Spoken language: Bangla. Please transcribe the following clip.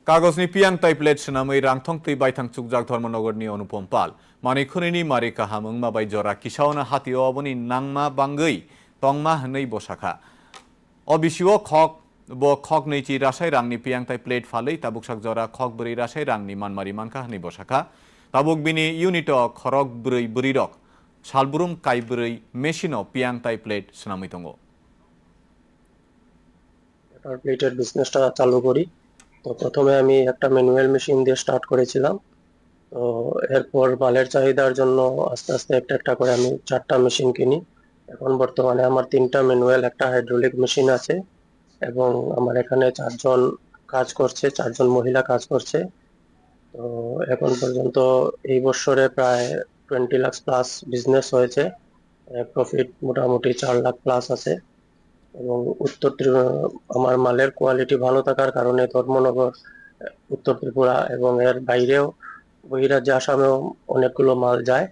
Kagosni piang tai plate senamai rangthong tui baithang chukjak Dharmanagorni Anupam Pal. Manikhunini mari kahamung mabai jora kisauna hatio aboni nangma bangui tongma hanei bosakha. Obisio khok bo khok neichi rasai rangni piang tai plate falei tabuksak jora khok beri rasai rangni manmari manka hanei bosakha. Tabuk bini unito khorok beri berirok salburum kai beri mesino piang tai plate senamai tongo. প্লেটের বিজনেসটা চালু করি। তো প্রথমে আমি একটা ম্যানুয়াল মেশিন দিয়ে স্টার্ট করেছিলাম। তো এরপর মালের চাহিদার জন্য আস্তে আস্তে একটা একটা করে আমি 4টা মেশিন কিনি। এখন বর্তমানে আমার 3টা ম্যানুয়াল, একটা হাইড্রোলিক মেশিন আছে এবং আমার এখানে 4জন কাজ করছে, 4জন মহিলা কাজ করছে। তো এখন পর্যন্ত এই বছরে প্রায় 20 লাখ প্লাস বিজনেস হয়েছে। প্রফিট মোটামুটি 4 লাখ প্লাস আছে এবং আমার মালের কোয়ালিটি ভালো থাকার কারণে ধর্মনগর, উত্তর ত্রিপুরা এবং এর বাইরেও বহিরাজ্যে আসামেও অনেকগুলো মাল যায়।